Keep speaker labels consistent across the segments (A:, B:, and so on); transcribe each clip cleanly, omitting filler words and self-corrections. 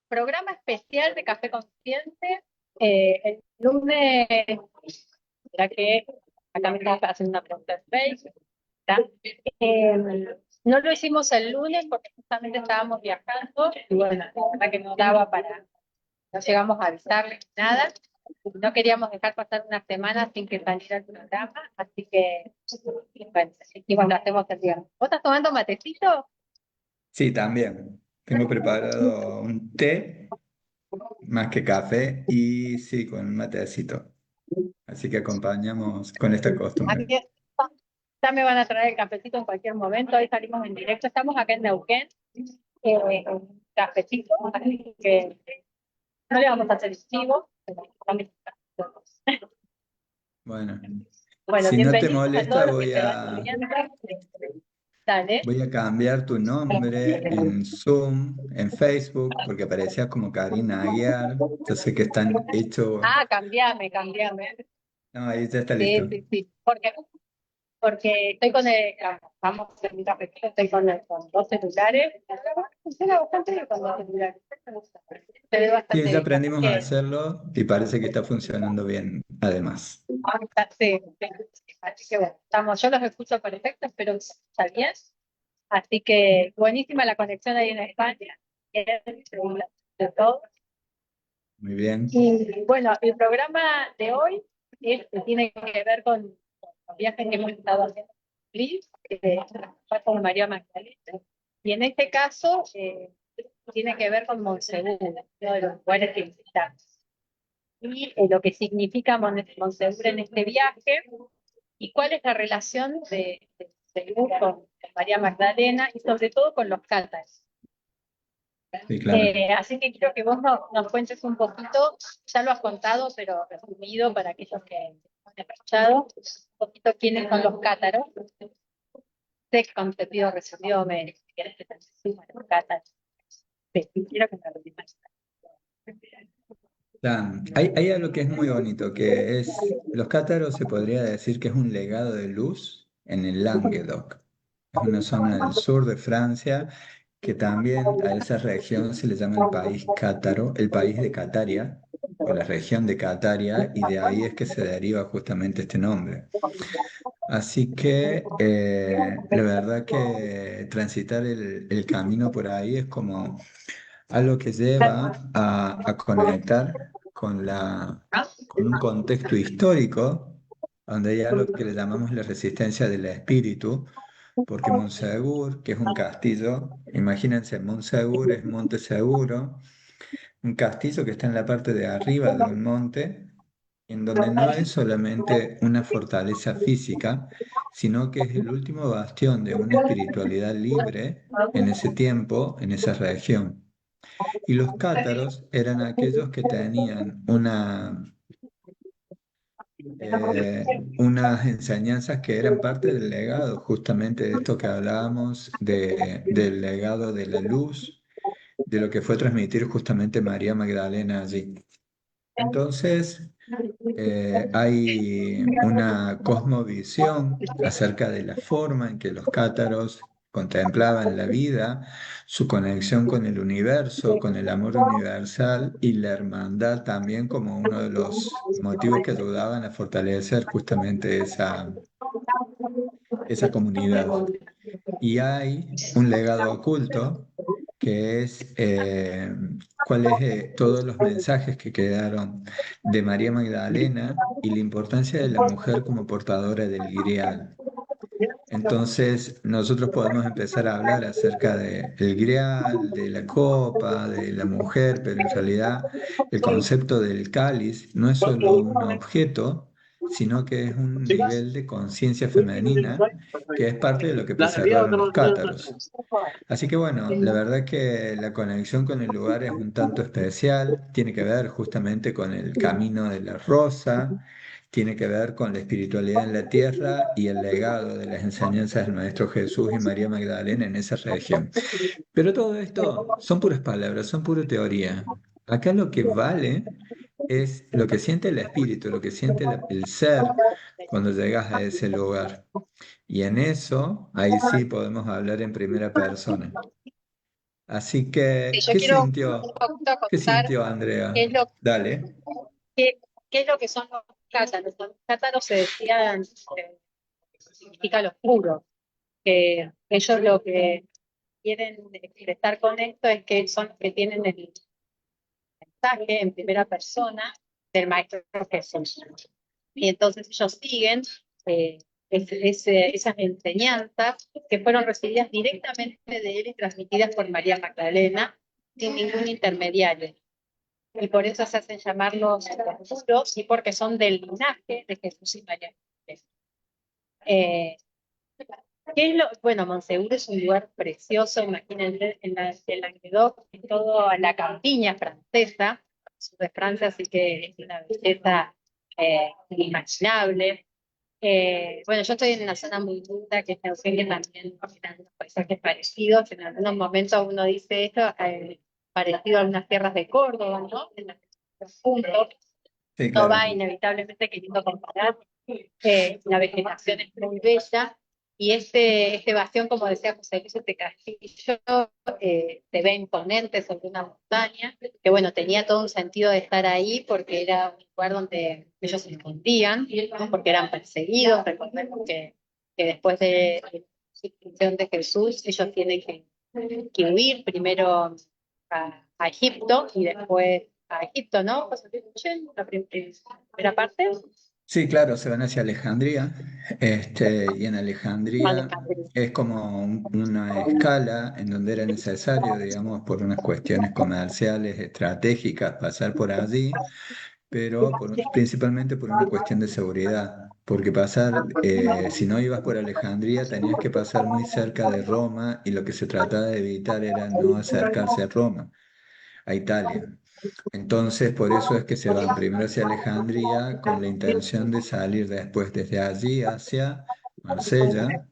A: programa especial de Café Consciente. El lunes, ya que acá me estaba haciendo una pregunta en Facebook, ¿tá? No lo hicimos el lunes porque justamente estábamos viajando y bueno, la verdad que no daba para, no llegamos a avisarles nada. No queríamos dejar pasar una semana sin que saliera el programa, así que bueno, dijimos lo hacemos el viernes. ¿Vos estás tomando matecito?
B: Sí, también. Tengo preparado un té más que café y sí, con un matecito. Así que acompañamos con esta
A: A mí
B: costumbre.
A: ya me van a traer el cafecito en cualquier momento. Hoy salimos en directo. Estamos acá en Neuquén, cafecito, así que no le vamos a hacer chivo.
B: Bueno,
A: Bueno,
B: si no te
A: bienvenidos a
B: molesta,
A: todos los que se van uniendo. Dale.
B: voy a cambiar tu nombre en Zoom, en Facebook, porque aparecía como Karina Aguiar. Yo sé que están hechos.
A: Ah, cambiame.
B: No, ahí ya está
A: Sí,
B: listo.
A: sí, sí. Porque estoy con vamos a hacer un cafecito, estoy con dos celulares. Funciona bastante bien con dos celulares. Se ve
B: Sí,
A: bastante
B: ya
A: bien. Así
B: aprendimos a
A: que
B: hacerlo y parece que está funcionando bien, además.
A: sí, sí. Así que bueno, yo los escucho perfecto, espero que se escucha bien. Así que buenísima la conexión ahí en España. De todo.
B: Muy bien.
A: Y bueno, el programa de hoy tiene que ver con los viajes que hemos estado haciendo en Liz, fue con María Magdalena. Y en este caso tiene que ver con Monsegur, uno de los lugares que visitamos. Y lo que significa Monsegur en este viaje y cuál es la relación de Monsegur con María Magdalena y sobre todo con los cátaros.
B: Sí, claro.
A: Así que quiero que vos nos cuentes un poquito, ya lo has contado, pero resumido para aquellos que no han escuchado, un poquito quiénes son los cátaros. Sé que con te pido resumido, si quieres que te decimos los cátaros. Sí, quiero que me lo digas.
B: Hay algo que es muy bonito, que es, los cátaros se podría decir que es un legado de luz en el Languedoc. Es una zona del sur de Francia que también a esa región se le llama el país cátaro, el país de Cataria, o la región de Cataria, y de ahí es que se deriva justamente este nombre. Así que la verdad que transitar el camino por ahí es como algo que lleva a conectar con un contexto histórico, donde hay algo que le llamamos la resistencia del espíritu, porque Monsegur, que es un castillo, imagínense, Monsegur es Monte Seguro, un castillo que está en la parte de arriba de un monte, en donde no es solamente una fortaleza física, sino que es el último bastión de una espiritualidad libre en ese tiempo, en esa región. Y los cátaros eran aquellos que tenían unas enseñanzas que eran parte del legado, justamente de esto que hablábamos, del legado de la luz, de lo que fue transmitir justamente María Magdalena allí. Entonces, hay una cosmovisión acerca de la forma en que los cátaros contemplaban la vida, su conexión con el universo, con el amor universal y la hermandad también como uno de los motivos que ayudaban a fortalecer justamente esa comunidad. Y hay un legado oculto que es cuáles todos los mensajes que quedaron de María Magdalena y la importancia de la mujer como portadora del Grial. Entonces, nosotros podemos empezar a hablar acerca del Grial, de la copa, de la mujer, pero en realidad el concepto del cáliz no es solo un objeto, sino que es un nivel de conciencia femenina que es parte de lo que preservaron los cátaros. Así que bueno, la verdad que la conexión con el lugar es un tanto especial, tiene que ver justamente con el camino de la rosa, tiene que ver con la espiritualidad en la tierra y el legado de las enseñanzas del Maestro Jesús y María Magdalena en esa región. Pero todo esto son puras palabras, son pura teoría. Acá lo que vale es lo que siente el espíritu, lo que siente el ser cuando llegas a ese lugar. Y en eso, ahí sí podemos hablar en primera persona. Así
A: Sí,
B: que,
A: yo quiero un poquito
B: qué
A: contar
B: sintió
A: qué
B: Andrea?
A: es lo,
B: Dale.
A: qué, qué es lo que son los cátaros. Los cátaros se decían, significa los puros, que ellos lo que quieren expresar con esto es que son los que tienen el mensaje en primera persona del Maestro Jesús. Y entonces ellos siguen eh, esas enseñanzas que fueron recibidas directamente de él y transmitidas por María Magdalena sin ningún intermediario. Y por eso se hacen llamar los puros y porque son del linaje de Jesús y María. Eh, ¿Qué es lo? Bueno, Monsegur es un lugar precioso, imagínense, en Languedoc, en toda la campiña francesa, sur de Francia, así que es una belleza inimaginable. Bueno, yo estoy en una zona muy linda que es Neuquén, que también tiene unos paisajes parecidos. En algunos momentos uno dice esto, parecido a unas tierras de Córdoba, ¿no? En los puntos,
B: Sí,
A: no
B: claro.
A: va inevitablemente queriendo comparar. La vegetación es muy bella y este bastión, como decía José Luis de Castillo, se ve imponente sobre una montaña, que bueno, tenía todo un sentido de estar ahí porque era un lugar donde ellos se escondían, ¿no? Porque eran perseguidos. Recordemos que después de la crucifixión de Jesús, ellos tienen que huir primero a Egipto y después a Egipto, ¿no? José Luis, la primera parte.
B: Sí, claro, se van hacia Alejandría, y en Alejandría
A: Alejandría.
B: es como una escala en donde era necesario, digamos, por unas cuestiones comerciales, estratégicas, pasar por allí, pero principalmente por una cuestión de seguridad, porque si no ibas por Alejandría, tenías que pasar muy cerca de Roma y lo que se trataba de evitar era no acercarse a Roma, a Italia. Entonces, por eso es que se van primero hacia Alejandría con la intención de salir después desde allí hacia Marsella,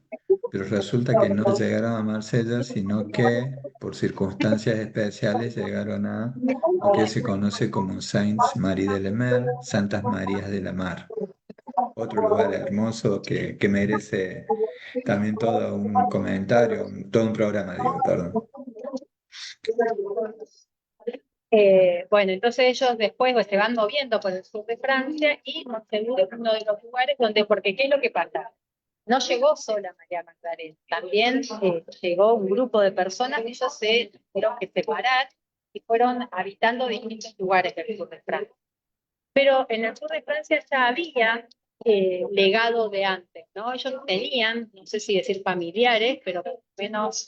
B: pero resulta que no llegaron a Marsella, sino que por circunstancias especiales llegaron a lo que se conoce como Saints Marie de la Mer, Santas Marías de la Mar. Otro lugar hermoso que merece también todo un comentario, todo un programa, digo, perdón.
A: Bueno, entonces ellos después pues, se van moviendo por el sur de Francia y Montsegur es uno de los lugares donde, porque ¿qué es lo que pasa? No llegó sola María Magdalena, también llegó un grupo de personas y ellos se tuvieron que separar y fueron habitando distintos lugares del sur de Francia. Pero en el sur de Francia ya había legado de antes, ¿no? Ellos tenían, no sé si decir familiares, pero por lo menos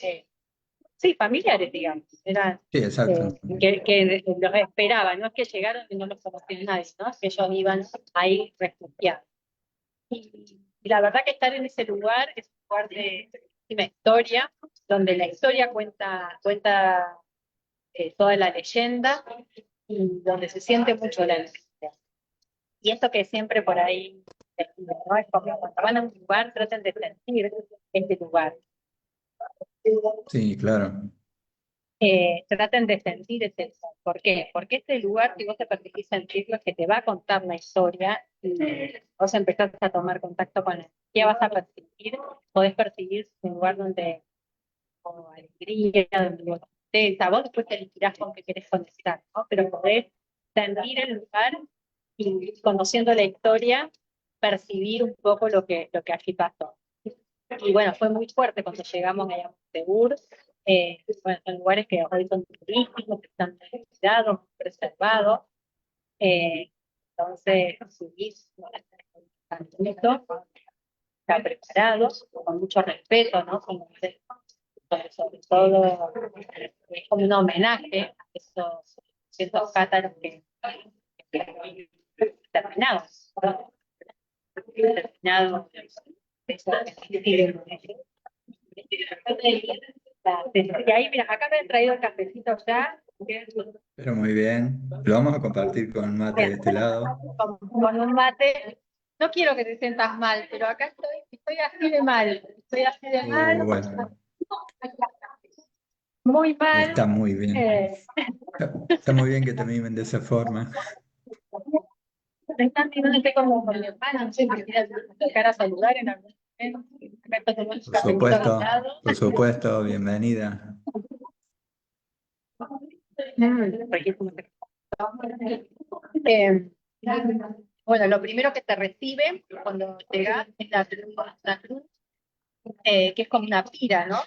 A: sí, familiares, digamos, eran
B: Sí, exacto.
A: que los esperaban, no es que llegaron y no los conocían nadie, ¿no? Es que ellos iban ahí refugiados. Y la verdad que estar en ese lugar es un lugar de muchísima historia, donde la historia cuenta toda la leyenda y donde se siente mucho la energía. Y esto que siempre por ahí, ¿no? Es como cuando van a un lugar, traten de sentir este lugar.
B: Sí, claro.
A: Traten de sentir ese lugar. ¿Por qué? Porque este lugar, si vos te permitís sentirlo, es que te va a contar la historia y vos empezás a tomar contacto con él. ¿Qué vas a percibir? Podés percibir un lugar donde como alegría, donde hubo tristeza, vos después te elegirás con qué querés conectar, ¿no? Pero podés sentir el lugar y conociendo la historia, percibir un poco lo que allí pasó. Y bueno, fue muy fuerte cuando llegamos a Montegur. Bueno, son lugares que hoy son turísticos, que están cuidados, preservados. Eh, entonces, subís, ¿no? Está preparado, con mucho respeto, ¿no? Sobre todo, es como un homenaje a esos cátaros que terminados, ¿no? Terminados. Y ahí, mira, acá me han traído el cafecito ya.
B: Pero muy bien. Lo vamos a compartir con un mate de este lado.
A: Con un mate. No quiero que te sientas mal, pero acá estoy así de mal. Estoy así de mal.
B: Bueno,
A: Muy mal.
B: está muy bien.
A: Eh,
B: Está muy bien que te mimen de esa forma.
A: Me están mirando, estoy como con mi hermana, no sé si me quieras tocar a saludar en algún momento. Acá estoy tomando un cafecito al lado.
B: Por supuesto, bienvenida.
A: Riquísimo. Eh, bueno, lo primero que te recibe cuando llegas es la cruz, que es como una pira, ¿no?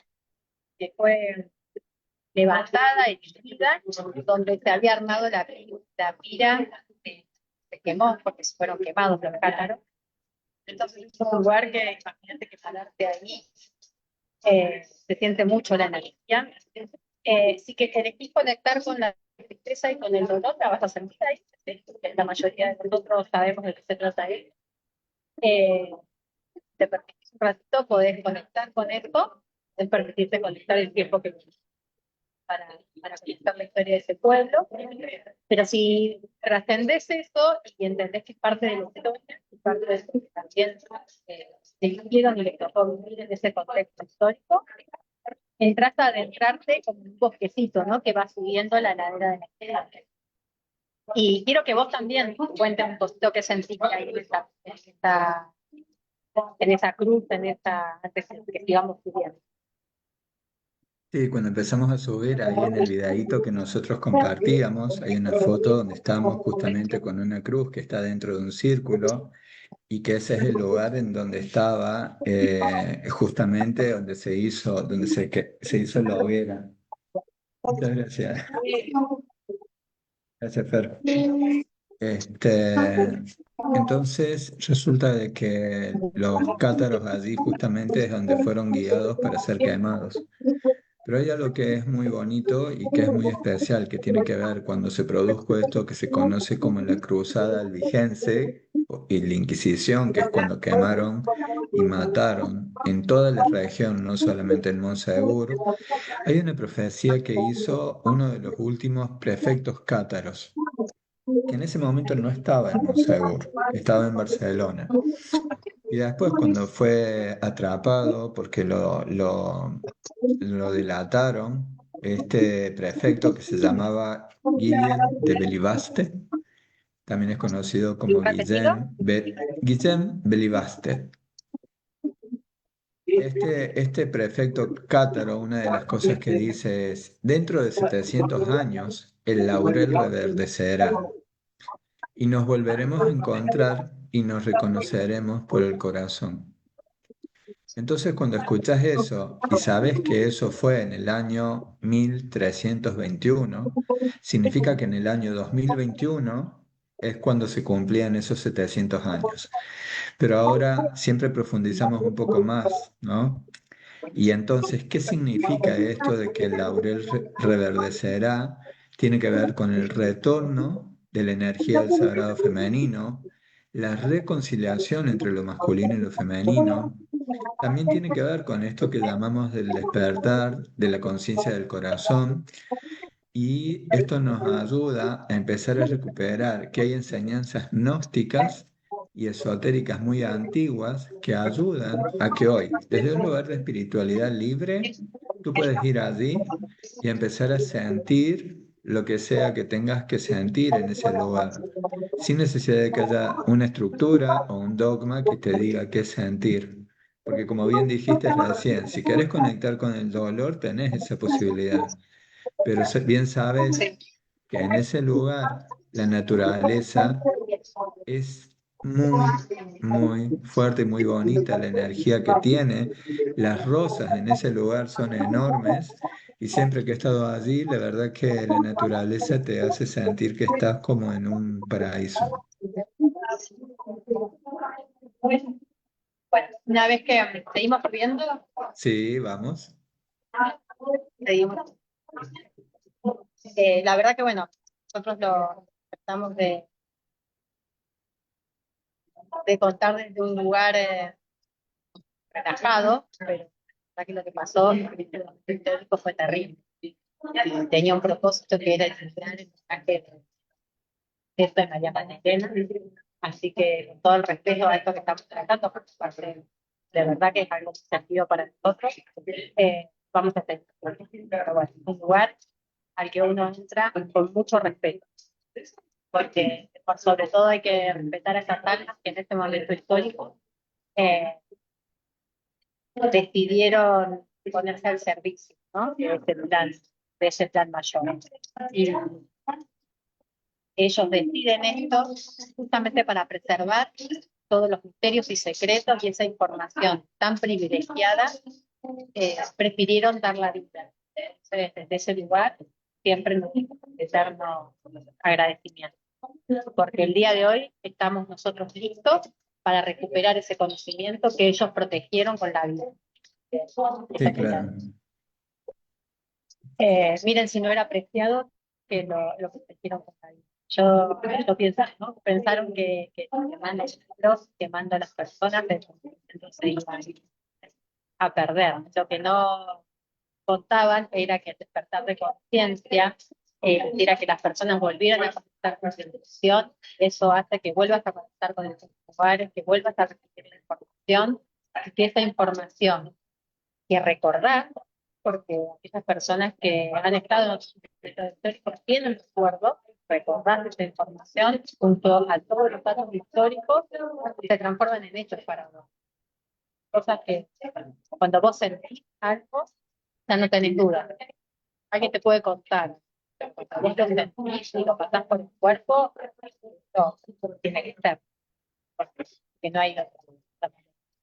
A: Que fue levantada y dividida, donde se había armado la pira, se quemó porque se fueron quemados los cátaros. Entonces es un lugar que, imagínate que pararte ahí, se siente mucho la energía. Si que elegís conectar con la tristeza y con el dolor, la vas a sentir ahí. La mayoría de nosotros sabemos de qué se trata ahí. Te permitís un ratito, podés conectar con esto, es permitirte conectar el tiempo que para conectar la historia de ese pueblo. Pero si trascendes eso y entendés que es parte de la historia, y parte de eso que también eligieron y les tocó vivir en ese contexto histórico, entras a adentrarte como un bosquecito, ¿no? Que va subiendo la ladera de la historia. Y quiero que vos también cuentes un poquito qué sentiste ahí en esa cruz, antes de que sigamos subiendo.
B: Sí, cuando empezamos a subir, ahí en el videíto que nosotros compartíamos, hay una foto donde estamos justamente con una cruz que está dentro de un círculo y que ese es el lugar en donde estaba justamente donde se hizo la hoguera. Muchas gracias. Gracias, Fer. Este, entonces resulta de que los cátaros allí justamente es donde fueron guiados para ser quemados. Pero hay algo que es muy bonito y que es muy especial, que tiene que ver cuando se produjo esto que se conoce como la Cruzada Albigense y la Inquisición, que es cuando quemaron y mataron en toda la región, no solamente en Monsegur. Hay una profecía que hizo uno de los últimos prefectos cátaros, que en ese momento no estaba en Monsegur, estaba en Barcelona. Y después cuando fue atrapado, porque lo delataron, este prefecto que se llamaba Guillem de Belibaste, también es conocido como
A: ¿Repetido?
B: Guillem Belibaste. Este prefecto cátaro, una de las cosas que dice es, dentro de 700 años, el laurel reverdecerá y nos volveremos a encontrar y nos reconoceremos por el corazón. Entonces, cuando escuchas eso y sabes que eso fue en el año 1321, significa que en el año 2021 es cuando se cumplían esos 700 años. Pero ahora siempre profundizamos un poco más, ¿no? Y entonces, ¿qué significa esto de que el laurel reverdecerá? Tiene que ver con el retorno de la energía del sagrado femenino, la reconciliación entre lo masculino y lo femenino. También tiene que ver con esto que llamamos del despertar de la conciencia del corazón, y esto nos ayuda a empezar a recuperar que hay enseñanzas gnósticas y esotéricas muy antiguas que ayudan a que hoy, desde un lugar de espiritualidad libre, tú puedes ir allí y empezar a sentir lo que sea que tengas que sentir en ese lugar, sin necesidad de que haya una estructura o un dogma que te diga qué sentir. Porque como bien dijiste recién, si querés conectar con el dolor, tenés esa posibilidad. Pero bien sabes
A: Sí.
B: que en ese lugar la naturaleza es muy, muy fuerte y muy bonita la energía que tiene. Las rosas en ese lugar son enormes y siempre que he estado allí, la verdad que la naturaleza te hace sentir que estás como en un paraíso.
A: Bueno, una vez que seguimos subiendo,
B: Sí, vamos.
A: seguimos. La verdad que bueno, nosotros lo tratamos de contar desde un lugar relajado, pero la verdad que lo que pasó en el histórico fue terrible. Tenía un propósito que era enseñar el mensaje de esto de María Magdalena, así que con todo el respeto a esto que estamos tratando, por parte de verdad que es algo sentido para nosotros, vamos a hacer. Pero bueno, un lugar al que uno entra con mucho respeto, porque por sobre todo hay que respetar a esas almas que en este momento histórico eh, decidieron ponerse al servicio, ¿no? De este plan de ese plan mayor. Y ellos deciden esto justamente para preservar todos los misterios y secretos y esa información tan privilegiada, prefirieron dar la vida. Entonces, desde ese lugar siempre nos eterno agradecimiento, porque el día de hoy estamos nosotros listos para recuperar ese conocimiento que ellos protegieron con la vida.
B: Sí, claro.
A: Miren si no era apreciado que lo que protegieron con la vida. Yo pienso, ¿no? Pensaron que quemando libros, quemando a las personas, entonces iban a perder. Lo que no contaban era que el despertar de conciencia, era que las personas volvieran a conectar con su intuición, eso hace que vuelvas a conectar con esos lugares, que vuelvas a recibir la información, y que esa información que recordar, porque aquellas personas que han estado en los momentos históricos tienen recuerdo, recordar esa información junto a todos los datos históricos, se transforman en hechos para uno. Cosas que cuando vos sentís algo, ya no tenés duda. Alguien te puede contar. Cuando vos lo sentís y lo pasás por el cuerpo, no, tiene que ser. Porque no hay otra.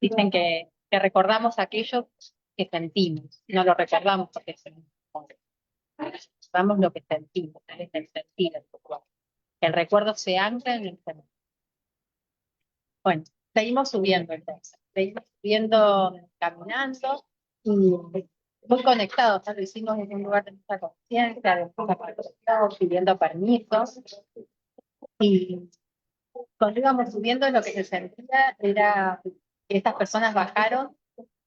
A: Dicen que recordamos aquello que sentimos. No lo recordamos porque sentimos. Recordamos lo que sentimos, es el sentir en tu cuerpo. El recuerdo se ancla en el sentir. Bueno, seguimos subiendo entonces. Seguimos subiendo, caminando y muy conectados. ¿No? Lo hicimos en un lugar de mucha conciencia, de mucha participación, pidiendo permisos. Y cuando íbamos subiendo, lo que se sentía era que estas personas bajaron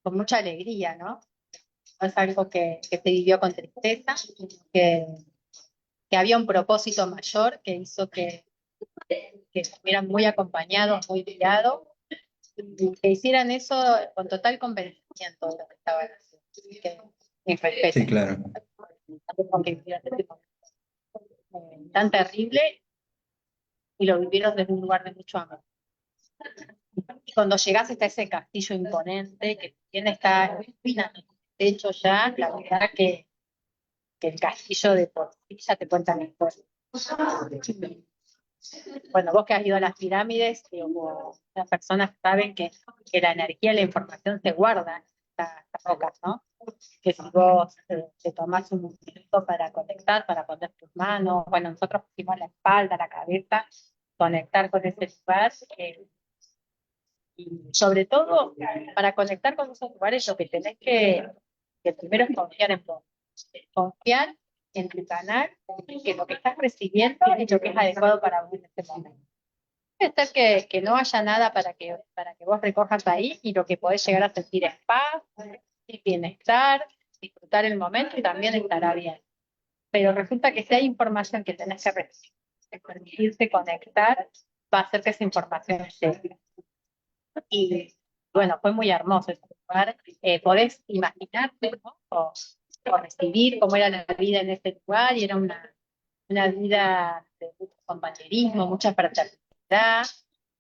A: con mucha alegría, ¿no? No es algo que se vivió con tristeza, que, que había un propósito mayor que hizo que estuvieran muy acompañados, muy guiados, y que hicieran eso con total convencimiento de lo que estaban haciendo. Así que, mi respeto.
B: Sí, claro.
A: Porque vivieron este momento tan terrible y lo vivieron desde un lugar de mucho amor. Y cuando llegás hasta ese castillo imponente que tiene esta espina en el techo ya, la verdad que el castillo de por sí ya te cuenta la historia. Bueno, vos que has ido a las pirámides, las personas saben que la energía y la información se guarda en estas rocas, ¿no? Que si vos te tomás un momento para conectar, para poner tus manos, bueno, nosotros pusimos la espalda, la cabeza, conectar con ese lugar, y sobre todo, para conectar con esos lugares, lo que tenés que primero es confiar en vos. Confiar en tu canal, que lo que estás recibiendo es lo que es adecuado para vos en este momento. Puede ser que no haya nada para que vos recojas ahí y lo que podés llegar a sentir es paz, y bienestar, disfrutar el momento y también estará bien. Pero resulta que si hay información que tenés que recibir, que permitirte conectar, va a hacer que esa información llegue. Y bueno, fue muy hermoso ese lugar. Podés imaginarte, ¿no? O recibir cómo era la vida en ese lugar, y era una vida de mucho compañerismo, mucha fraternidad,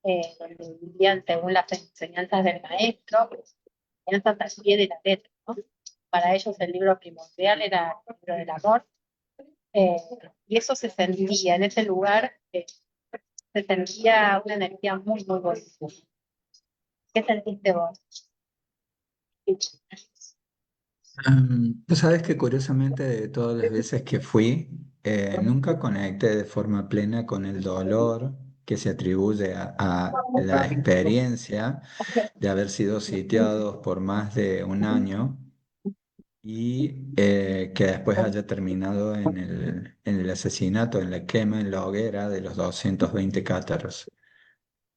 A: donde vivían según las enseñanzas del maestro, enseñanzas al pie de la letra, ¿no? Para ellos el libro primordial era el libro del amor, eh, y eso se sentía en ese lugar, se sentía una energía muy, muy bonita. ¿Qué sentiste vos?
B: Tú sabes que curiosamente de todas las veces que fui, nunca conecté de forma plena con el dolor que se atribuye a la experiencia de haber sido sitiados por más de un año y que después haya terminado en el asesinato, en la quema, en la hoguera de los 220 cátaros.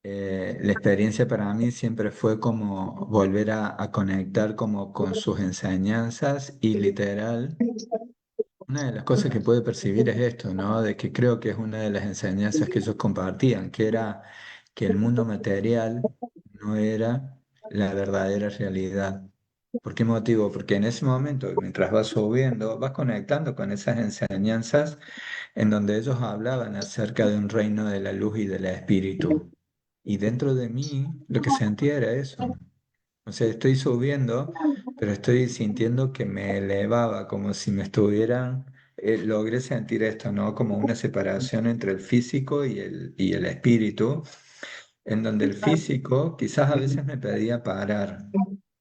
B: La experiencia para mí siempre fue como volver a conectar como con sus enseñanzas y literal, una de las cosas que pude percibir es esto, ¿no? De que creo que es una de las enseñanzas que ellos compartían, que era que el mundo material no era la verdadera realidad. ¿Por qué motivo? Porque en ese momento, mientras vas subiendo, vas conectando con esas enseñanzas en donde ellos hablaban acerca de un reino de la luz y del espíritu. Y dentro de mí lo que sentía era eso. O sea, estoy subiendo, pero estoy sintiendo que me elevaba, como si me estuvieran logré sentir esto, ¿no? Como una separación entre el físico y el espíritu, en donde el físico quizás a veces me pedía parar,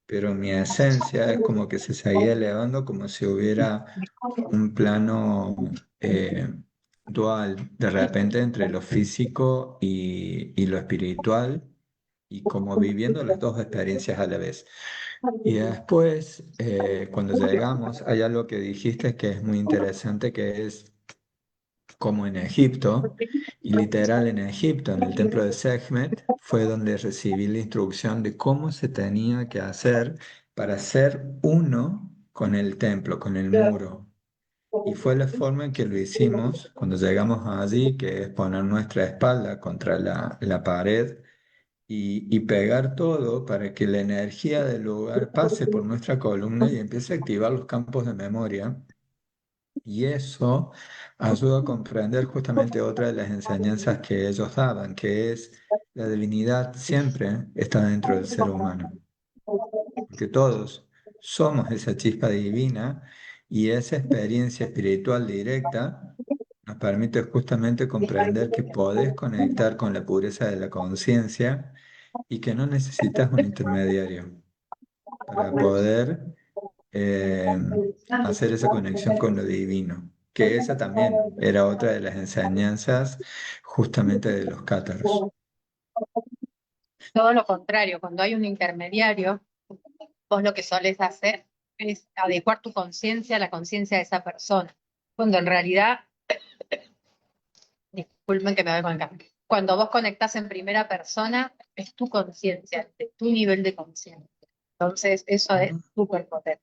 B: pero mi esencia es como que se seguía elevando como si hubiera un plano dual de repente entre lo físico y lo espiritual, y como viviendo las dos experiencias a la vez. Y después, cuando llegamos, hay algo que dijiste que es muy interesante, que es como en Egipto, y literal en Egipto, en el templo de Sekhmet, fue donde recibí la instrucción de cómo se tenía que hacer para ser uno con el templo, con el muro. Y fue la forma en que lo hicimos cuando llegamos allí, que es poner nuestra espalda contra la pared y pegar todo para que la energía del lugar pase por nuestra columna y empiece a activar los campos de memoria. Y eso ayuda a comprender justamente otra de las enseñanzas que ellos daban, que es la divinidad siempre está dentro del ser humano, porque todos somos esa chispa divina, y esa experiencia espiritual directa nos permite justamente comprender que podés conectar con la pureza de la conciencia y que no necesitas un intermediario para poder eh, hacer esa conexión con lo divino, que esa también era otra de las enseñanzas justamente de los cátaros.
A: Todo lo contrario, cuando hay un intermediario, vos lo que solés hacer es adecuar tu conciencia a la conciencia de esa persona, cuando en realidad, disculpen que me voy con el cambio, cuando vos conectás en primera persona, es tu conciencia, es tu nivel de conciencia. Entonces, eso es
B: Ujú.
A: súper potente.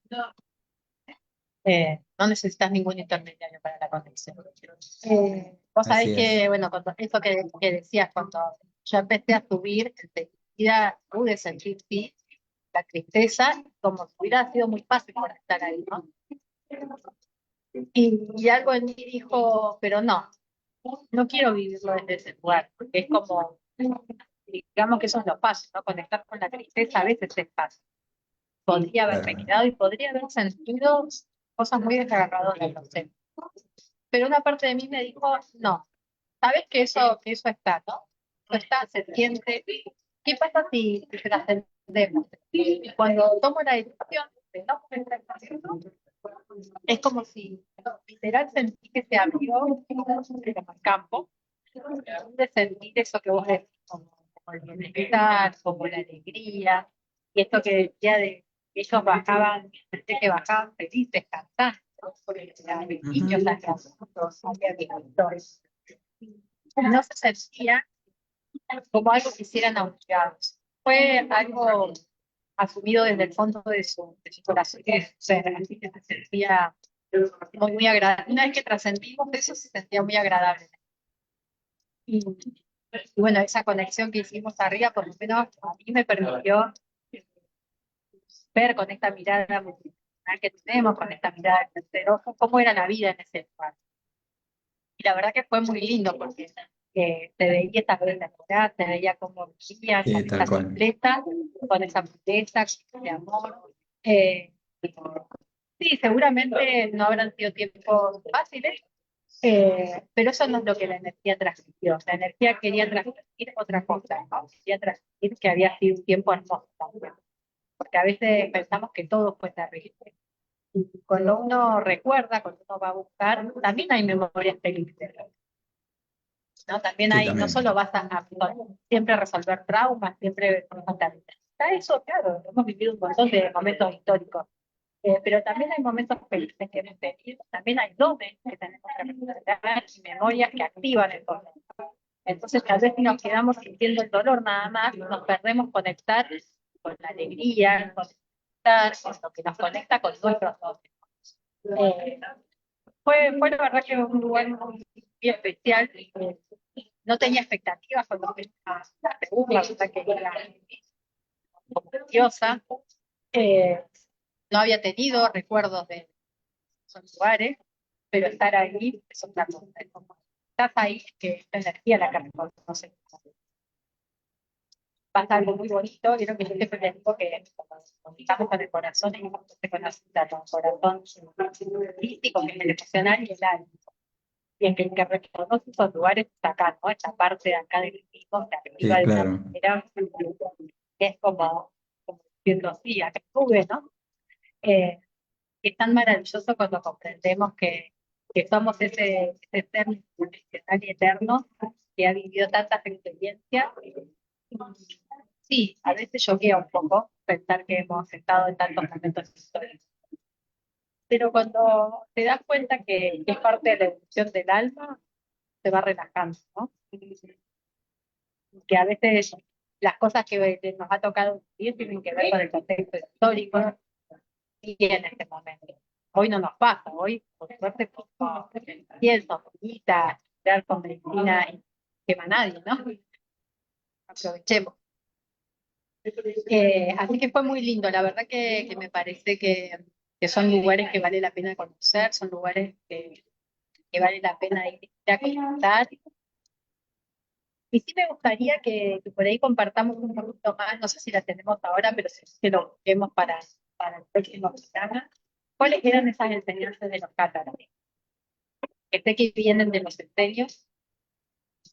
A: No necesitas ningún intermediario para la conexión. Vos sabés
B: Así es.
A: que, bueno, eso que decías, cuando yo empecé a subir, enseguida pude sentir sí, la tristeza, como si hubiera sido muy fácil para estar ahí, ¿no? Y algo en mí dijo, pero no, no quiero vivirlo desde ese lugar, porque es como, digamos que eso es lo fácil, ¿no? Conectar con la tristeza a veces es fácil. Podría haberme
B: Claro.
A: quedado y podría haber sentido cosas muy desgarradoras, no sé. Pero una parte de mí me dijo, no, sabes que eso está, ¿no? Eso está, se siente. ¿Qué pasa si trascendemos? Y cuando tomo la decisión de no prestar atención, es como si literal sentí que se abrió el campo, de sentir eso que vos decís, como el bienestar, como la alegría, y esto que decía de que ellos bajaban, pensé que bajaban felices, cantando, porque eran niños,
B: Ujú.
A: adultos, había directores. No se sentía como algo que hicieran obligados. Fue algo asumido desde el fondo de su corazón, de su ser, así que se sentía muy, muy agradable. Una vez que trascendimos eso, se sentía muy agradable. Y, y bueno, esa conexión que hicimos arriba, por lo menos a mí me permitió ver con esta mirada multidimensional que tenemos, con esta mirada de tercer ojo, cómo era la vida en ese lugar. Y la verdad que fue muy lindo porque se veía esta verdad, se veía como vivía
B: Sí,
A: con
B: tal
A: esa
B: cual.
A: simpleza, con esa pureza, con ese amor. Eh, sí, seguramente no habrán sido tiempos fáciles, pero eso no es lo que la energía transmitió. La energía quería transmitir otra cosa, ¿no? Quería transmitir que había sido un tiempo hermoso también. Porque a veces pensamos que todo fue terrible. Y cuando uno recuerda, cuando uno va a buscar, también hay memorias felices, ¿no? También
B: Sí,
A: hay, no
B: también.
A: solo vas a siempre resolver traumas, siempre está eso, claro, hemos vivido un montón de momentos históricos, pero también hay momentos felices que hemos tenido, también hay dones que tenemos que recuperar y memorias que activan el dolor. Entonces, tal vez si nos quedamos sintiendo el dolor nada más, nos perdemos conectar con la alegría, conectar con lo que nos conecta con nuestros dones. Eh, fue la verdad que un lugar muy, muy especial. No tenía expectativas cuando me la pregunta, que era curiosa. Eh, no había tenido recuerdos de esos lugares, pero estar ahí es otra cosa. Es como, estás ahí, que esta energía la que reconoce. pasa algo muy bonito. Vieron que yo siempre les digo que cuando conectamos con el corazón, hay un se conecta con el corazón físico, que es el emocional y el alma. Y en que reconoce esos lugares está acá, ¿no? Esta parte de acá del mismo, de arriba
B: Sí,
A: de la
B: claro.
A: primera, que es como diciendo, sí, acá estuve, ¿no? Eh, es tan maravilloso cuando comprendemos que somos ese ser incondicional y eterno que ha vivido tantas experiencias. Sí, a veces choquea un poco pensar que hemos estado en tantos momentos históricos, pero cuando te das cuenta que es parte de la evolución del alma, te va relajando, ¿no? Que a veces las cosas que nos ha tocado vivir tienen que ver con el contexto histórico y en este momento. Hoy no nos pasa, hoy por suerte podemos pienso, dar con medicina y que a nadie, ¿no? Aprovechemos. Así que fue muy lindo, la verdad que me parece que son lugares que vale la pena conocer, son lugares que vale la pena ir a contar. Y sí me gustaría que por ahí compartamos un poquito más, no sé si la tenemos ahora, pero sí que lo busquemos para el próximo programa. ¿Cuáles eran esas enseñanzas de los cátaros? Que sé que vienen de los centenios.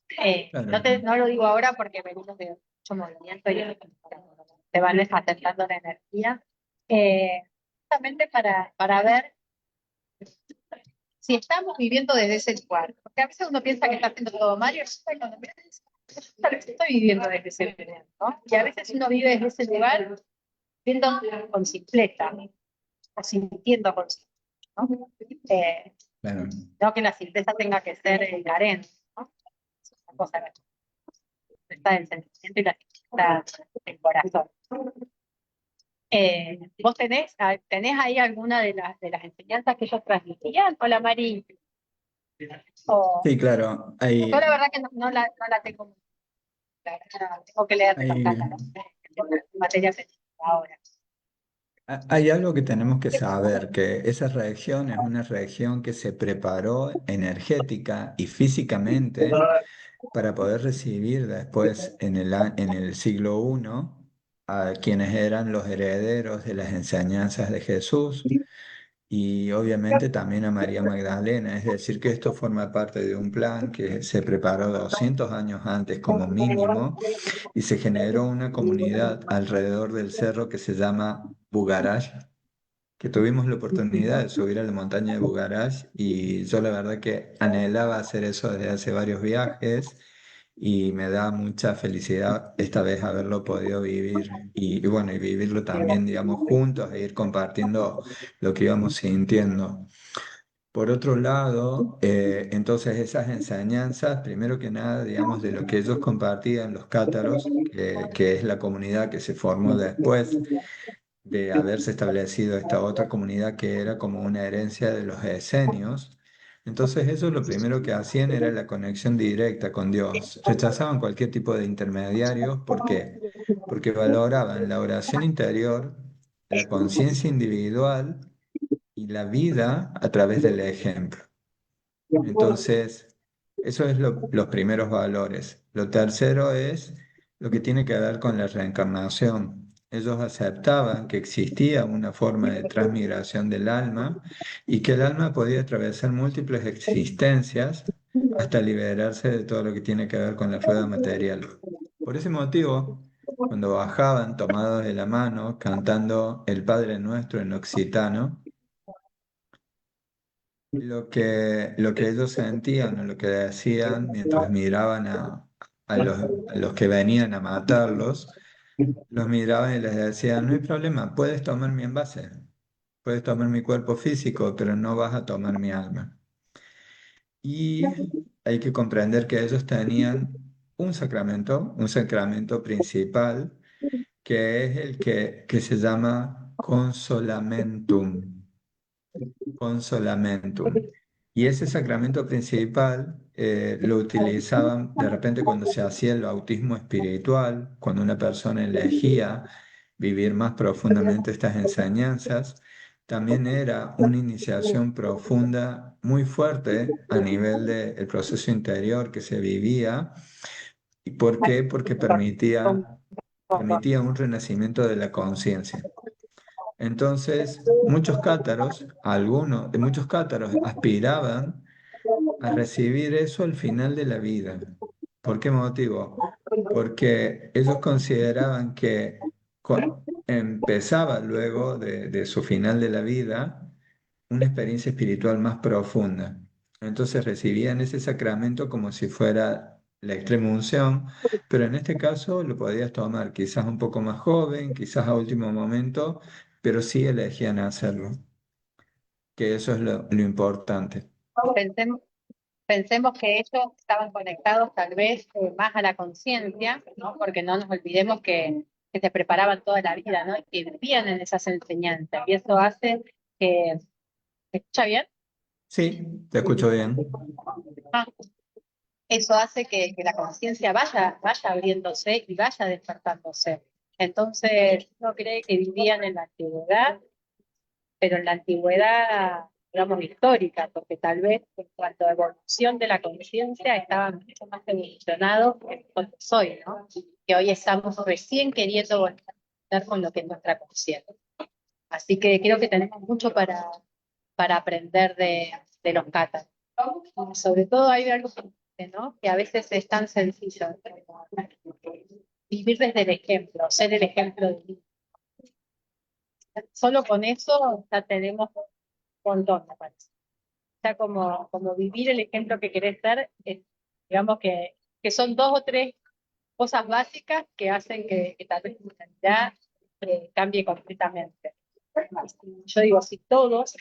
B: Claro.
A: No lo digo ahora porque venimos de mucho movimiento y se van desatentando la energía. Justamente para ver si estamos viviendo desde ese lugar. Porque a veces uno piensa que está haciendo todo mal y resulta que cuando piensas, tal vez estoy viviendo desde ese lugar, ¿no? Y a veces uno vive desde ese lugar viendo con simpleza o sintiendo con simpleza, ¿no?
B: Claro.
A: No que la simpleza tenga que ser carencia, ¿no? Es una cosa, está del sentimiento y la simpleza del corazón. ¿Vos tenés ahí alguna de las enseñanzas que ellos transmitían? Hola, Mari. O,
B: Sí, claro.
A: yo la verdad que no la tengo muy clara, tengo que leer de los
B: Hay,
A: cátaros, materia científica ahora.
B: hay algo que tenemos que saber, que esa región es una región que se preparó energética y físicamente para poder recibir después en el siglo I a quienes eran los herederos de las enseñanzas de Jesús y obviamente también a María Magdalena. Es decir, que esto forma parte de un plan que se preparó 200 años antes como mínimo y se generó una comunidad alrededor del cerro que se llama Bugarash, que tuvimos la oportunidad de subir a la montaña de Bugarash y yo la verdad que anhelaba hacer eso desde hace varios viajes y me da mucha felicidad esta vez haberlo podido vivir y bueno, y vivirlo también, digamos, juntos e ir compartiendo lo que íbamos sintiendo. Por otro lado, entonces esas enseñanzas, primero que nada, digamos, de lo que ellos compartían, los cátaros, que es la comunidad que se formó después de haberse establecido esta otra comunidad que era como una herencia de los esenios. Entonces ellos lo primero que hacían era la conexión directa con Dios. Rechazaban cualquier tipo de intermediarios. ¿Por qué? Porque valoraban la oración interior, la conciencia individual y la vida a través del ejemplo. Entonces, eso es los primeros valores. Lo tercero es lo que tiene que ver con la reencarnación. Ellos aceptaban que existía una forma de transmigración del alma y que el alma podía atravesar múltiples existencias hasta liberarse de todo lo que tiene que ver con la rueda material. Por ese motivo, cuando bajaban tomados de la mano, cantando el Padre Nuestro en occitano, lo que ellos sentían o lo que decían mientras miraban a los que venían a matarlos, los miraban y les decían, no hay problema, puedes tomar mi envase, puedes tomar mi cuerpo físico, pero no vas a tomar mi alma. Y hay que comprender que ellos tenían un sacramento principal, que es el que se llama consolamentum. Consolamentum. Y ese sacramento principal lo utilizaban de repente cuando se hacía el bautismo espiritual, cuando una persona elegía vivir más profundamente estas enseñanzas. También era una iniciación profunda muy fuerte a nivel del proceso interior que se vivía. ¿Y por qué? Porque permitía permitía un renacimiento de la conciencia. Entonces, muchos cátaros aspiraban a recibir eso al final de la vida. ¿Por qué motivo? Porque ellos consideraban que empezaba luego de su final de la vida una experiencia espiritual más profunda. Entonces recibían ese sacramento como si fuera la extrema unción, pero en este caso lo podías tomar quizás un poco más joven, quizás a último momento, pero sí elegían hacerlo, que eso es lo importante.
A: Pensemos, pensemos que ellos estaban conectados tal vez más a la conciencia, ¿no? Porque no nos olvidemos que se preparaban toda la vida, ¿no? Y que vivían en esas enseñanzas. Y eso hace que... ¿Se escucha bien?
B: Sí, te escucho bien.
A: Ah, eso hace que la conciencia vaya abriéndose y vaya despertándose. Entonces, uno cree que vivían en la antigüedad, pero en la antigüedad, digamos, histórica, porque tal vez en cuanto a evolución de la conciencia estaban mucho más evolucionados que nosotros hoy, ¿no? Que hoy estamos recién queriendo volver a conectar con lo que es nuestra conciencia. Así que creo que tenemos mucho para aprender de los cátaros. Sobre todo hay algo ¿no? Que a veces es tan sencillo, vivir desde el ejemplo, ser el ejemplo de vida. Solo con eso ya tenemos un montón, me parece. Ya como vivir el ejemplo que querés ser, digamos que son dos o tres cosas básicas que hacen que tal vez tu realidad cambie completamente. Yo digo, si todos,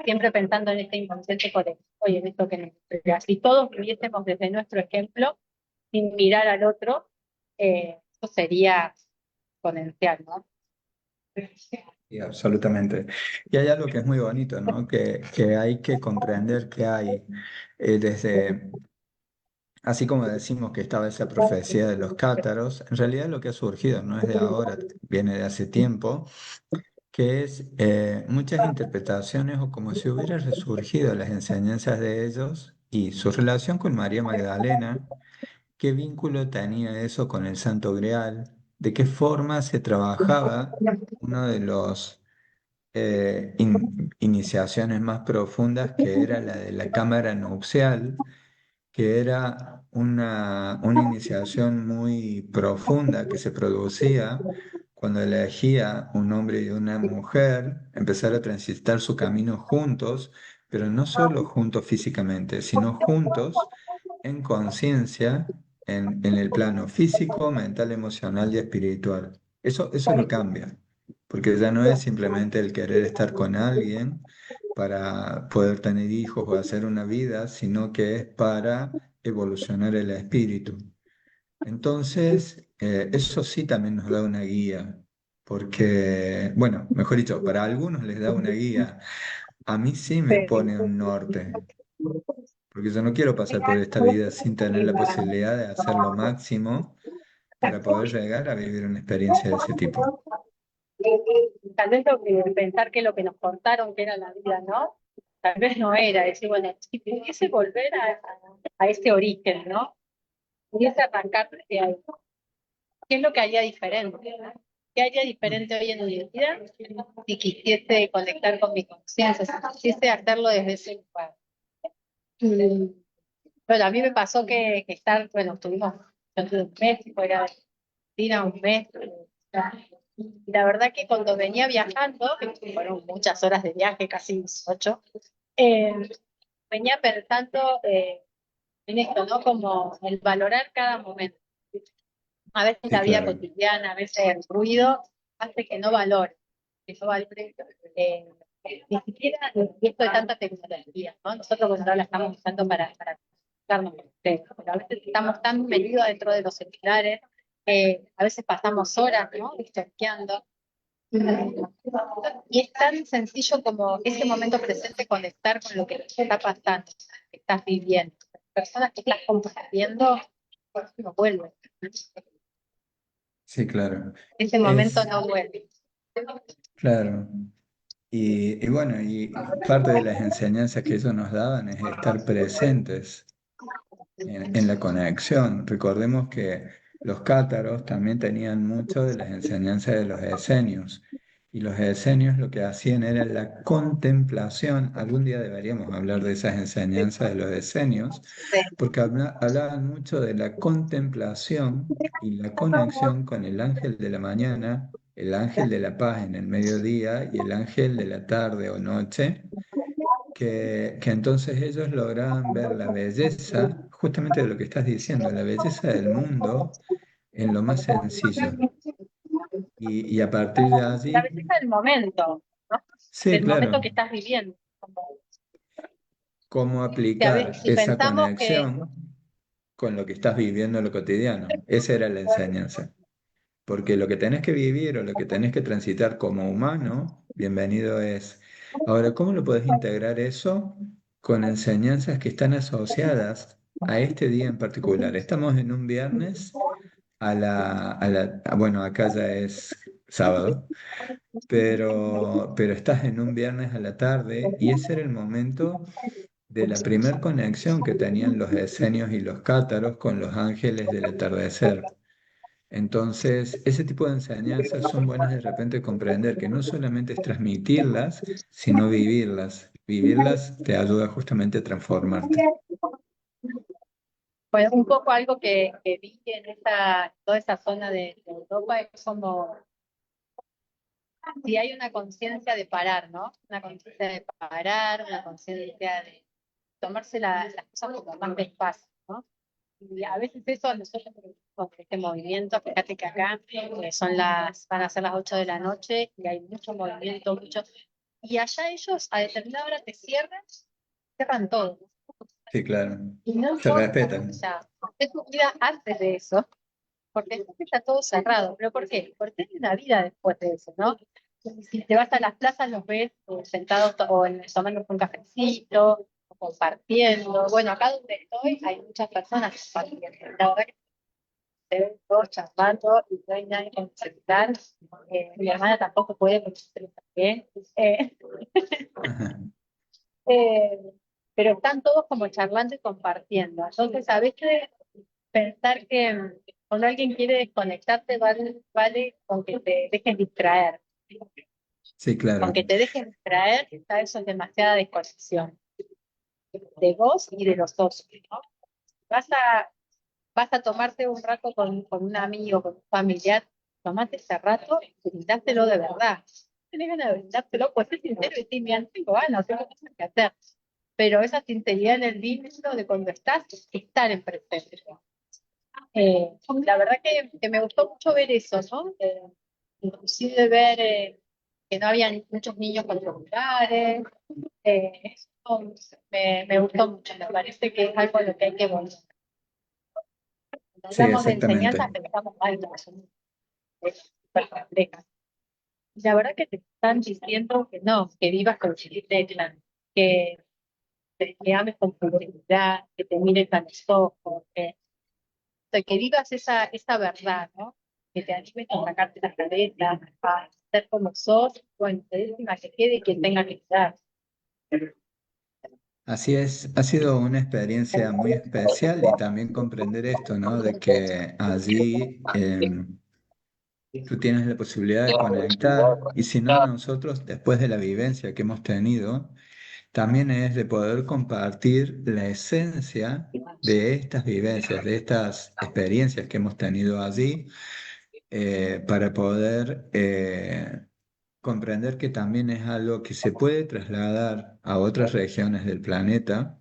A: siempre pensando en este inconsciente colectivo y en esto que nos entrega, si todos viviésemos desde nuestro ejemplo, sin mirar al otro, eso sería exponencial, ¿no?
B: Sí, absolutamente. Y hay algo que es muy bonito, ¿no? Que hay que comprender que hay desde, así como decimos que estaba esa profecía de los cátaros, en realidad lo que ha surgido no es de ahora, viene de hace tiempo, que es muchas interpretaciones o como si hubiera resurgido las enseñanzas de ellos y su relación con María Magdalena, qué vínculo tenía eso con el Santo Grial, de qué forma se trabajaba uno de los iniciaciones más profundas, que era la de la cámara nupcial, que era una iniciación muy profunda que se producía cuando elegía un hombre y una mujer, empezar a transitar su camino juntos, pero no solo juntos físicamente, sino juntos en conciencia, en el plano físico, mental, emocional y espiritual. Eso no cambia, porque ya no es simplemente el querer estar con alguien para poder tener hijos o hacer una vida, sino que es para evolucionar el espíritu. Entonces, eso sí también nos da una guía, porque, bueno, mejor dicho, para algunos les da una guía, a mí sí me pone un norte, porque yo no quiero pasar por esta vida sin tener la posibilidad de hacer lo máximo para poder llegar a vivir una experiencia de ese tipo.
A: Tal vez pensar que lo que nos contaron que era la vida, ¿no? Tal vez no era, decir, bueno, si pudiese volver a ese origen, ¿no? Pudiese arrancar desde ahí. ¿Qué es lo que haría diferente? ¿Qué haría diferente hoy en mi vida si quisiese conectar con mi conciencia, si quisiese hacerlo desde ese lugar? Y, bueno, a mí me pasó que estar, bueno, yo estuve un mes, fuera de Argentina un mes, y la verdad que cuando venía viajando, que fueron muchas horas de viaje, casi 8, eh, venía pensando en esto, ¿no? Como el valorar cada momento. A veces
B: Sí,
A: la vida
B: claro.
A: cotidiana, a veces el ruido, hace que no valore, que no valore ni siquiera esto de tanta tecnología, ¿no? Nosotros bueno, ahora la estamos usando para comunicarnos con ustedes, pero a veces estamos tan metidos dentro de los celulares, a veces pasamos horas, ¿no? Chequeando. Y es tan sencillo como ese momento presente conectar con lo que te está pasando, que estás viviendo. Las personas que estás compartiendo, no vuelven.
B: Sí, claro.
A: Ese momento
B: Es
A: no vuelve.
B: claro. Y bueno, y parte de las enseñanzas que ellos nos daban es estar presentes en la conexión. Recordemos que los cátaros también tenían mucho de las enseñanzas de los esenios. Y los esenios lo que hacían era la contemplación. Algún día deberíamos hablar de esas enseñanzas de los esenios, porque hablaban mucho de la contemplación y la conexión con el ángel de la mañana, el ángel de la paz en el mediodía y el ángel de la tarde o noche, que entonces ellos lograban ver la belleza, justamente de lo que estás diciendo, la belleza del mundo en lo más sencillo. Y a partir de
A: La
B: allí,
A: belleza del momento, ¿no?
B: sí,
A: Del momento
B: claro,
A: que estás viviendo. Como
B: cómo
A: que a veces,
B: aplicar
A: si
B: esa
A: pensamos que
B: conexión con lo que estás viviendo en lo cotidiano. Esa era la enseñanza. Porque lo que tenés que vivir o lo que tenés que transitar como humano, bienvenido es. Ahora, ¿cómo lo podés integrar eso con enseñanzas que están asociadas a este día en particular? Estamos en un viernes bueno, acá ya es sábado, pero estás en un viernes a la tarde y ese era el momento de la primer conexión que tenían los esenios y los cátaros con los ángeles del atardecer. Entonces, ese tipo de enseñanzas son buenas de repente comprender que no solamente es transmitirlas, sino vivirlas. Vivirlas te ayuda justamente a transformarte.
A: pues, un poco algo que vi en toda esa zona de Europa es como si hay una conciencia de parar, ¿no? Una conciencia de parar, una conciencia de tomarse las cosas como más despacio, ¿no? Y a veces eso nosotros con este movimiento, fíjate que acá van a ser las 8 de la noche y hay mucho movimiento, mucho. Y allá ellos a determinada hora te cierran todo.
B: Sí, claro.
A: Y no
B: Se
A: importa, o
B: respetan.
A: sea, es tu vida antes de eso, porque después está todo cerrado. ¿Pero por qué? Porque hay una vida después de eso, ¿no? Si te vas a las plazas, los ves sentados tomando un cafecito, o compartiendo. Bueno, acá donde estoy hay muchas personas compartiendo. La verdad que se ven todos charlando y no hay nadie con el celular. Mi hermana tampoco puede porque se lo también.
B: Ajá.
A: Eh, pero están todos como charlando y compartiendo. Entonces, a veces pensar que cuando alguien quiere desconectarte, vale con que te dejes distraer.
B: Sí,
A: Con que
B: claro.
A: te dejes distraer, ya eso es demasiada desconexión de vos y de los otros, ¿no? Vas a, vas a tomarte un rato con un amigo, con un familiar, tomate ese rato y brindátelo de verdad. Tenés ganas de brindártelo, pues es sincero y decir, mira, no tengo ganas, tengo cosas que hacer. Pero esa sinceridad en el vínculo de cuando estás, es estar en presente. La verdad que me gustó mucho ver eso, ¿no? Inclusive ver que no había muchos niños con celulares. Eso me gustó mucho, me parece que es algo a lo que hay que volver. Cuando
B: Sí,
A: hablamos de enseñanza,
B: exactamente.
A: pensamos algo que son súper complejas. Y la verdad que te están diciendo que no, que vivas con tecla, que que ames con sinceridad, que te mires a los ojos, sea, que vivas esa verdad, ¿no? Que te animes a sacarte la cabeza, a ser como sos, bueno, te décima que quede y que tenga que quedar.
B: Así es, ha sido una experiencia muy especial y también comprender esto, ¿no? De que allí tú tienes la posibilidad de conectar y si no, nosotros, después de la vivencia que hemos tenido, también es de poder compartir la esencia de estas vivencias, de estas experiencias que hemos tenido allí, para poder comprender que también es algo que se puede trasladar a otras regiones del planeta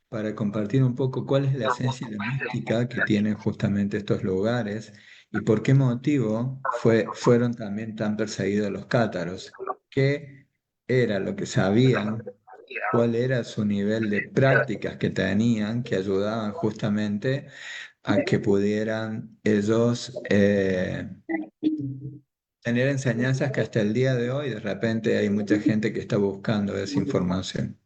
B: para compartir un poco cuál es la esencia y la mística que tienen justamente estos lugares y por qué motivo fueron también tan perseguidos los cátaros, qué era lo que sabían, cuál era su nivel de prácticas que tenían que ayudaban justamente a que pudieran ellos tener enseñanzas que hasta el día de hoy de repente hay mucha gente que está buscando esa información.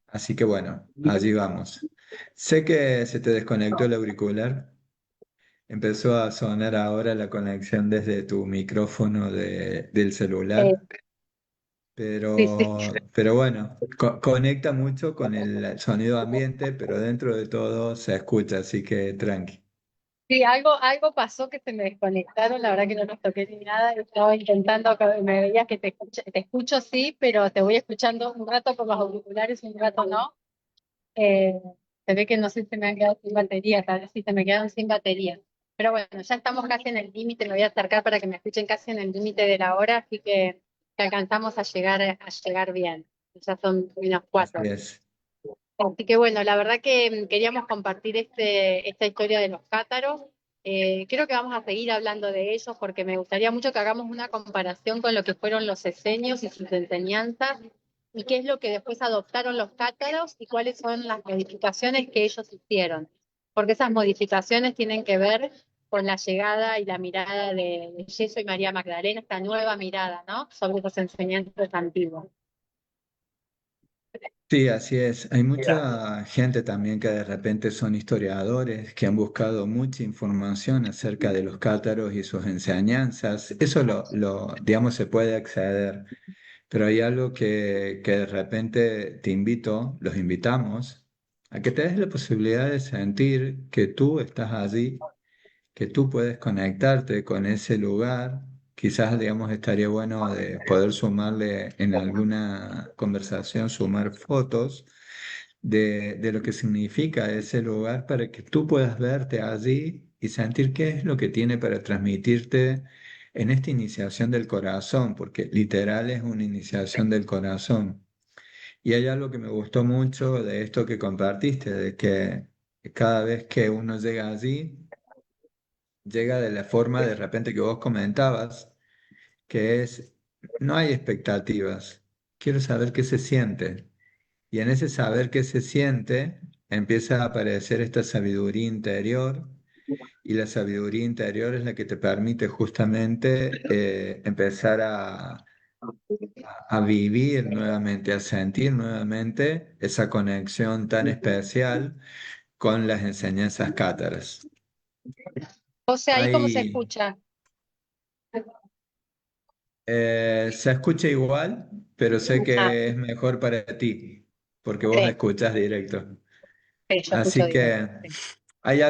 B: Así que bueno, allí vamos. Sé que se te desconectó el auricular. Empezó a sonar ahora la conexión desde tu micrófono del
A: Eh,
B: celular,
A: sí, sí.
B: pero bueno, conecta mucho con el sonido ambiente, pero dentro de todo se escucha, así que tranqui.
A: Sí, algo pasó que se me desconectaron, la verdad que no los toqué ni nada, estaba intentando, me veías que te escucho sí, pero te voy escuchando un rato por los auriculares, un rato no. Eh, Se ve que no sé si se me han quedado sin batería, tal vez sí se me quedaron sin batería. Pero bueno, ya estamos casi en el límite, me voy a acercar para que me escuchen casi en el límite de la hora, así que alcanzamos a llegar bien. Ya son unos
B: Así
A: cuatro.
B: es.
A: Así que bueno, la verdad que queríamos compartir esta historia de los cátaros. Creo que vamos a seguir hablando de ellos porque me gustaría mucho que hagamos una comparación con lo que fueron los esenios y sus enseñanzas y qué es lo que después adoptaron los cátaros y cuáles son las modificaciones que ellos hicieron. Porque esas modificaciones tienen que ver con la llegada y la mirada de Jesús y María Magdalena, esta nueva mirada, ¿no? Sobre esas enseñanzas antiguas.
B: Sí, así es. Hay mucha gente también que de repente son historiadores, que han buscado mucha información acerca de los cátaros y sus enseñanzas. Eso digamos, se puede acceder, pero hay algo que de repente los invitamos, a que te des la posibilidad de sentir que tú estás allí, que tú puedes conectarte con ese lugar. Quizás, digamos, estaría bueno de poder sumarle en alguna conversación, sumar fotos de lo que significa ese lugar para que tú puedas verte allí y sentir qué es lo que tiene para transmitirte en esta iniciación del corazón, porque literal es una iniciación del corazón. Y hay algo que me gustó mucho de esto que compartiste, de que cada vez que uno llega allí, llega de la forma de repente que vos comentabas, que es, no hay expectativas, quiero saber qué se siente. Y en ese saber qué se siente, empieza a aparecer esta sabiduría interior, y la sabiduría interior es la que te permite justamente empezar a vivir nuevamente, a sentir nuevamente esa conexión tan especial con las enseñanzas cátaras.
A: O sea, ahí cómo se
B: Hay,
A: escucha.
B: Se escucha igual, pero sé
A: Ah,
B: que es mejor para ti, porque vos
A: sí,
B: escuchas directo.
A: sí, yo escucho
B: Así
A: directo.
B: que
A: Sí.
B: hay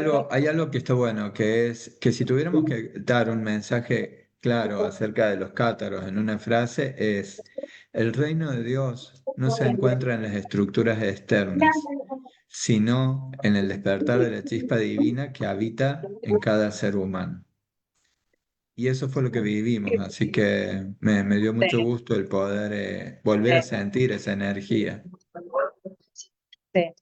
B: algo que está bueno, que es que si tuviéramos que dar un mensaje claro acerca de los cátaros en una frase, es: el reino de Dios no se encuentra en las estructuras externas, sino en el despertar de la chispa divina que habita en cada ser humano. Y eso fue lo que vivimos, así que me dio mucho
A: Sí,
B: gusto el poder volver a sentir esa energía.
A: sí.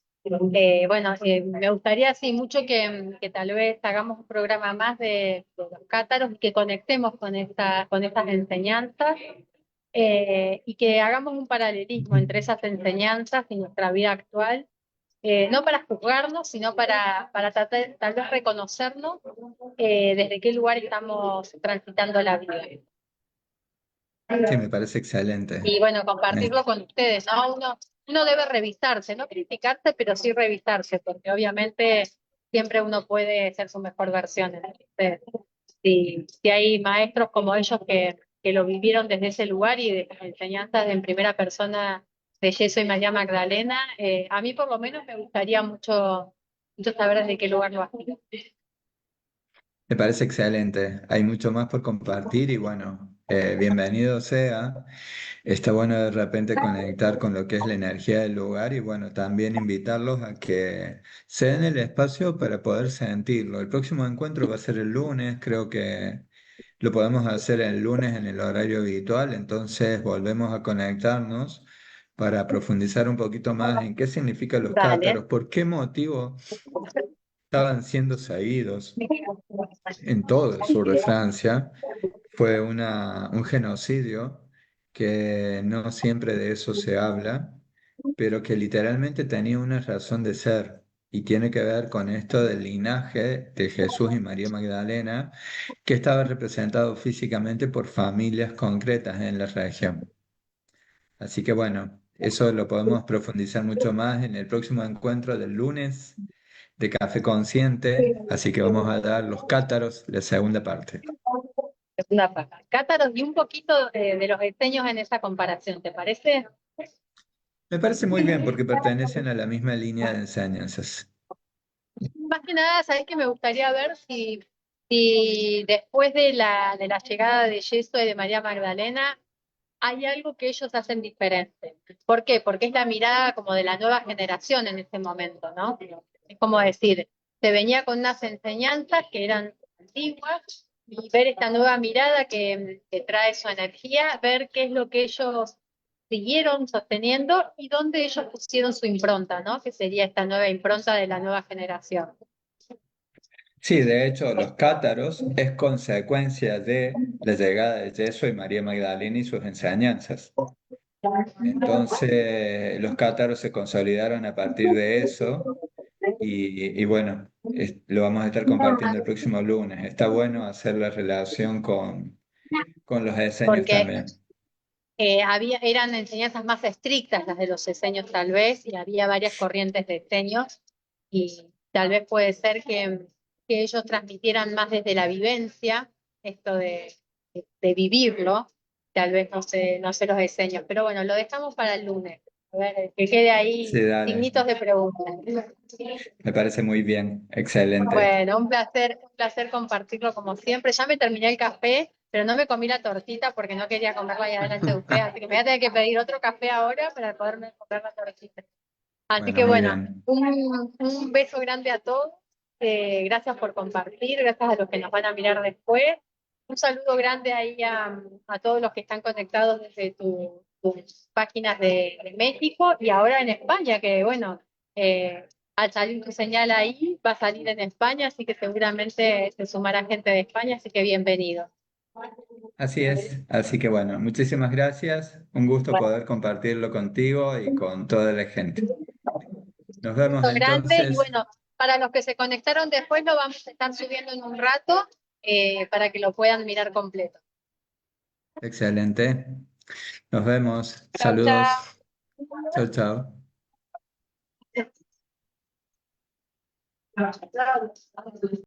A: Bueno, me gustaría sí mucho que tal vez hagamos un programa más de los cátaros y que conectemos con estas enseñanzas y que hagamos un paralelismo entre esas enseñanzas y nuestra vida actual, no para juzgarnos, sino para tratar, tal vez reconocernos desde qué lugar estamos transitando la vida.
B: Sí, me parece excelente.
A: Y bueno,
B: Me-
A: compartirlo con ustedes, ¿no? Uno debe revisarse, no criticarse, pero sí revisarse, porque obviamente siempre uno puede ser su mejor versión. Entonces, si hay maestros como ellos que lo vivieron desde ese lugar y de las enseñanzas en primera persona de Yeso y María Magdalena, a mí por lo menos me gustaría mucho saber desde qué lugar lo hacen.
B: Me parece excelente. Hay mucho más por compartir y bueno, bienvenido sea. Está bueno de repente conectar con lo que es la energía del lugar y bueno, también invitarlos a que se den el espacio para poder sentirlo. El próximo encuentro va a ser el lunes, creo que lo podemos hacer el lunes en el horario habitual, entonces volvemos a conectarnos para profundizar un poquito más en qué significan los
A: Dale.
B: cátaros, por qué motivo estaban siendo seguidos en todo el sur de Francia. Fue un genocidio que no siempre de eso se habla, pero que literalmente tenía una razón de ser y tiene que ver con esto del linaje de Jesús y María Magdalena, que estaba representado físicamente por familias concretas en la región. Así que bueno, eso lo podemos profundizar mucho más en el próximo encuentro del lunes de Café Consciente, así que vamos a dar los cátaros, la segunda parte.
A: Segunda parte. Cátaros y un poquito de los diseños en esa comparación, ¿te parece?
B: Me parece muy bien porque pertenecen a la misma línea de enseñanzas.
A: Más que nada, sabes que me gustaría ver si después de la llegada de Yeso y de María Magdalena hay algo que ellos hacen diferente. ¿Por qué? Porque es la mirada como de la nueva generación en ese momento, ¿no? Es como decir, se venía con unas enseñanzas que eran antiguas y ver esta nueva mirada que trae su energía, ver qué es lo que ellos siguieron sosteniendo y dónde ellos pusieron su impronta, ¿no? Que sería esta nueva impronta de la nueva generación.
B: Sí, de hecho, los cátaros es consecuencia de la llegada de Yeso y María Magdalena y sus enseñanzas. Entonces, los cátaros se consolidaron a partir de eso y bueno, lo vamos a estar compartiendo el próximo lunes. Está bueno hacer la relación con los eseños
A: Porque
B: también.
A: eran enseñanzas más estrictas las de los eseños tal vez, y había varias corrientes de eseños, y tal vez puede ser que ellos transmitieran más desde la vivencia, esto de vivirlo, tal vez no sé los eseños, pero bueno, lo dejamos para el lunes, a ver, que quede
B: Sí,
A: ahí
B: dale,
A: signitos de preguntas.
B: me parece muy bien, excelente.
A: Bueno, un placer compartirlo como siempre. Ya me terminé el café, pero no me comí la tortita porque no quería comerla ahí adelante de usted, así que me voy a tener que pedir otro café ahora para poderme comer la tortita. Así
B: Bueno,
A: que
B: muy
A: bueno,
B: bien.
A: un beso grande a todos. Gracias por compartir, gracias a los que nos van a mirar después. Un saludo grande ahí a todos los que están conectados desde tus páginas de México y ahora en España, que bueno, al salir tu señal ahí, va a salir en España, así que seguramente se sumará gente de España, así que bienvenido.
B: Así es, así que bueno, muchísimas gracias. Un gusto
A: Bueno,
B: poder compartirlo contigo y con toda la gente. Nos vemos
A: beso grande y
B: entonces.
A: bueno, para los que se conectaron después lo vamos a estar subiendo en un rato para que lo puedan mirar completo.
B: Excelente. Nos vemos.
A: Chau, chau.
B: Saludos. Chao, chao.